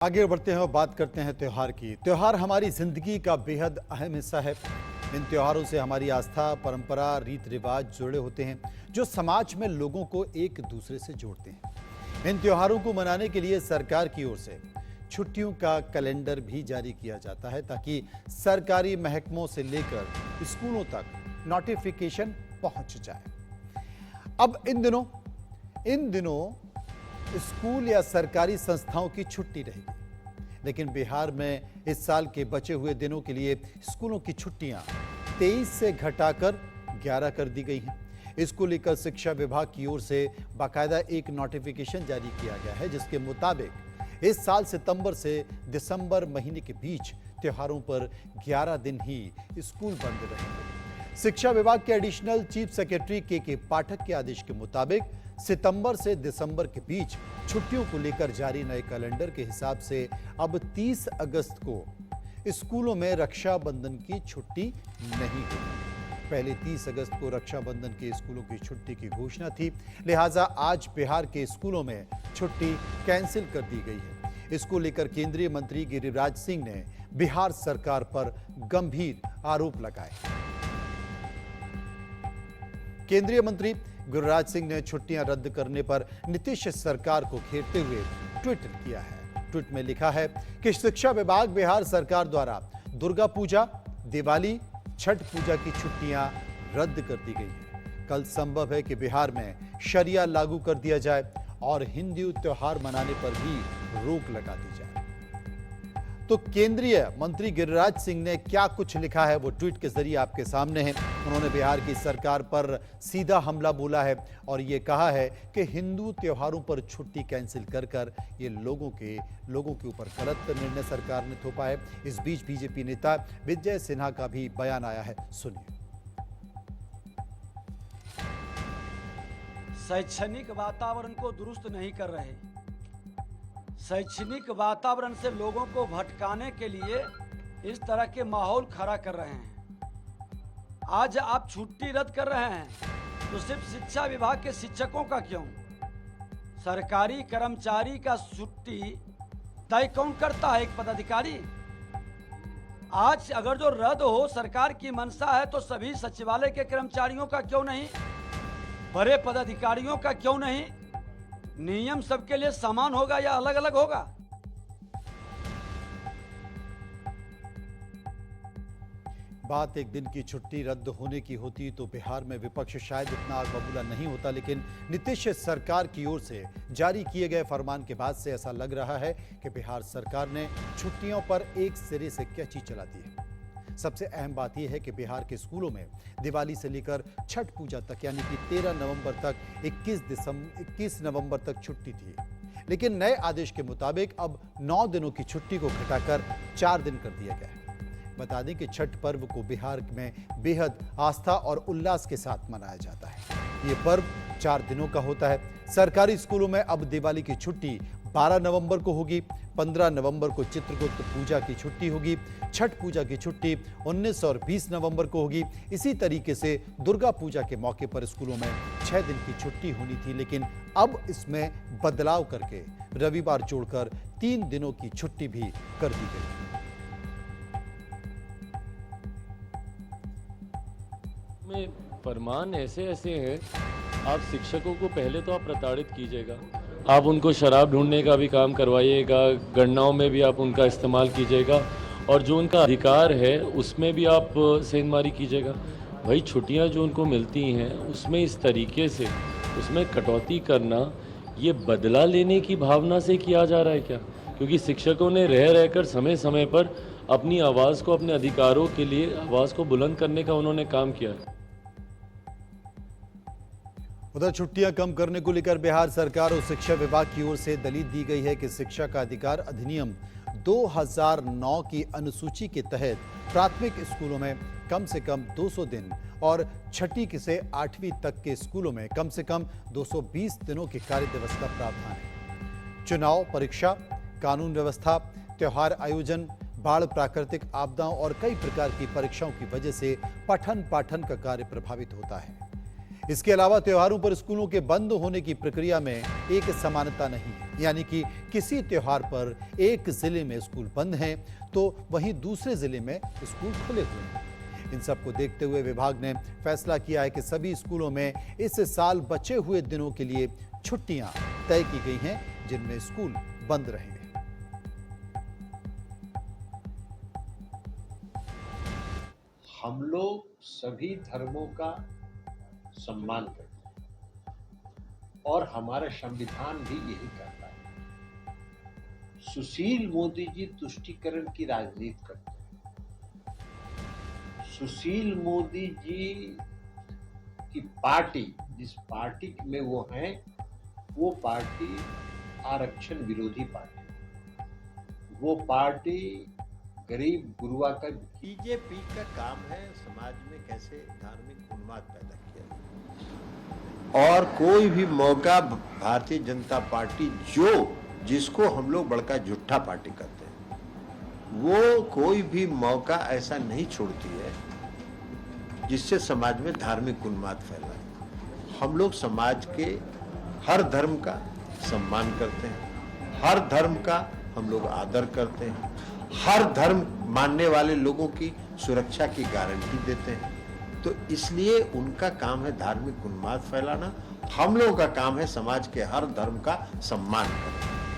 आगे बढ़ते हैं और बात करते हैं त्योहार की। त्योहार हमारी जिंदगी का बेहद अहम हिस्सा है। इन त्योहारों से हमारी आस्था, परंपरा, रीत रिवाज जुड़े होते हैं जो समाज में लोगों को एक दूसरे से जोड़ते हैं। इन त्योहारों को मनाने के लिए सरकार की ओर से छुट्टियों का कैलेंडर भी जारी किया जाता है ताकि सरकारी महकमों से लेकर स्कूलों तक नोटिफिकेशन पहुंच जाए। अब इन दिनों स्कूल या सरकारी संस्थाओं की छुट्टी रहेगी, लेकिन बिहार में इस साल के बचे हुए दिनों के लिए स्कूलों की छुट्टियां 23 से घटाकर 11 कर दी गई हैं। इसको लेकर शिक्षा विभाग की ओर से बाकायदा एक नोटिफिकेशन जारी किया गया है, जिसके मुताबिक इस साल सितंबर से दिसंबर महीने के बीच त्योहारों पर 11 दिन ही स्कूल बंद रहेंगे। शिक्षा विभाग के एडिशनल चीफ सेक्रेटरी के पाठक के आदेश के मुताबिक सितंबर से दिसंबर के बीच छुट्टियों को लेकर जारी नए कैलेंडर के हिसाब से अब 30 अगस्त को स्कूलों में रक्षाबंधन की छुट्टी नहीं होगी। पहले 30 अगस्त को रक्षाबंधन के स्कूलों की छुट्टी की घोषणा थी, लिहाजा आज बिहार के स्कूलों में छुट्टी कैंसिल कर दी गई है। इसको लेकर केंद्रीय मंत्री गिरिराज सिंह ने बिहार सरकार पर गंभीर आरोप लगाए। केंद्रीय मंत्री गिरिराज सिंह ने छुट्टियां रद्द करने पर नीतीश सरकार को घेरते हुए ट्वीट किया है। ट्वीट में लिखा है कि शिक्षा विभाग बिहार सरकार द्वारा दुर्गा पूजा, दिवाली, छठ पूजा की छुट्टियां रद्द कर दी गई हैं। कल संभव है कि बिहार में शरिया लागू कर दिया जाए और हिंदू त्योहार मनाने पर भी रोक लगा दी जाए। तो केंद्रीय मंत्री गिरिराज सिंह ने क्या कुछ लिखा है वो ट्वीट के जरिए आपके सामने है। उन्होंने बिहार की सरकार पर सीधा हमला बोला है और ये कहा है कि हिंदू त्योहारों पर छुट्टी कैंसिल कर ये लोगों के ऊपर गलत निर्णय सरकार ने थोपा है। इस बीच बीजेपी नेता विजय सिन्हा का भी बयान आया है, सुनिए। शैक्षणिक वातावरण को दुरुस्त नहीं कर रहे, शैक्षणिक वातावरण से लोगों को भटकाने के लिए इस तरह के माहौल खड़ा कर रहे हैं। आज आप छुट्टी रद्द कर रहे हैं तो सिर्फ शिक्षा विभाग के शिक्षकों का क्यों, सरकारी कर्मचारी का छुट्टी तय कौन करता है? एक पदाधिकारी। आज अगर जो रद्द हो सरकार की मंशा है तो सभी सचिवालय के कर्मचारियों का क्यों नहीं, बड़े पदाधिकारियों का क्यों नहीं? नियम सबके लिए समान होगा या अलग अलग होगा? बात एक दिन की छुट्टी रद्द होने की होती तो बिहार में विपक्ष शायद इतना आग बबूला नहीं होता, लेकिन नीतीश सरकार की ओर से जारी किए गए फरमान के बाद से ऐसा लग रहा है कि बिहार सरकार ने छुट्टियों पर एक सिरे से कैंची चला दी है। सबसे अहम बात यह है कि बिहार के स्कूलों में दिवाली से लेकर छठ पूजा तक यानी कि 13 नवंबर तक 21 नवंबर तक छुट्टी थी, लेकिन नए आदेश के मुताबिक अब 9 दिनों की छुट्टी को घटाकर 4 दिन कर दिया गया है। बता दें कि छठ पर्व को बिहार में बेहद आस्था और उल्लास के साथ मनाया जाता है। ये पर्व 4 दिनों का होता है। सरकारी स्कूलों में अब दिवाली की छुट्टी 12 नवंबर को होगी, 15 नवंबर को चित्रगुप्त पूजा की छुट्टी होगी, छठ पूजा की छुट्टी 19 और 20 नवंबर को होगी। इसी तरीके से दुर्गा पूजा के मौके पर स्कूलों में 6 दिन की छुट्टी होनी थी, लेकिन अब इसमें बदलाव करके रविवार जोड़कर 3 दिनों की छुट्टी भी कर दी गई। में फरमान ऐसे हैं, आप शिक्षकों को पहले तो आप प्रताड़ित कीजिएगा, आप उनको शराब ढूंढने का भी काम करवाइएगा, गणनाओं में भी आप उनका इस्तेमाल कीजिएगा और जो उनका अधिकार है उसमें भी आप सेंधमारी कीजिएगा। भाई छुट्टियां जो उनको मिलती हैं उसमें इस तरीके से उसमें कटौती करना ये बदला लेने की भावना से किया जा रहा है क्या? क्योंकि शिक्षकों ने रहकर समय समय पर अपनी आवाज़ को, अपने अधिकारों के लिए आवाज़ को बुलंद करने का उन्होंने काम किया है। उधर छुट्टियां कम करने को लेकर बिहार सरकार और शिक्षा विभाग की ओर से दलील दी गई है कि शिक्षा का अधिकार अधिनियम 2009 की अनुसूची के तहत प्राथमिक स्कूलों में कम से कम 200 दिन और छठी से 8वीं तक के स्कूलों में कम से कम 220 दिनों की कार्य दिवस का प्रावधान है। चुनाव, परीक्षा, कानून व्यवस्था, त्योहार आयोजन, बाढ़, प्राकृतिक आपदाओं और कई प्रकार की परीक्षाओं की वजह से पठन पाठन का कार्य प्रभावित होता है। इसके अलावा त्योहारों पर स्कूलों के बंद होने की प्रक्रिया में एक समानता नहीं है, यानी कि किसी त्योहार पर एक जिले में स्कूल बंद हैं तो वहीं दूसरे जिले में स्कूल खुले हुए हैं। इन सबको देखते हुए विभाग ने फैसला किया है कि सभी स्कूलों में इस साल बचे हुए दिनों के लिए छुट्टियां तय की गई हैं, जिनमें स्कूल बंद रहेंगे। हम लोग सभी धर्मों का सम्मान करते हैं और हमारा संविधान भी यही कहता है। सुशील मोदी जी तुष्टीकरण की राजनीति करते हैं। सुशील मोदी जी की पार्टी, जिस पार्टी में वो हैं, वो पार्टी आरक्षण विरोधी पार्टी, वो पार्टी गरीब गुरुआ का। बीजेपी का काम है समाज में कैसे धार्मिक उन्माद पैदा किया और कोई भी मौका भारतीय जनता पार्टी जिसको हम लोग बड़का झूठा पार्टी कहते हैं, वो कोई भी मौका ऐसा नहीं छोड़ती है जिससे समाज में धार्मिक उन्माद फैलाए। हम लोग समाज के हर धर्म का सम्मान करते हैं, हर धर्म का हम लोग आदर करते हैं, हर धर्म मानने वाले लोगों की सुरक्षा की गारंटी देते हैं। तो इसलिए उनका काम है धार्मिक उन्माद फैलाना, हम लोगों का काम है समाज के हर धर्म का सम्मान करना।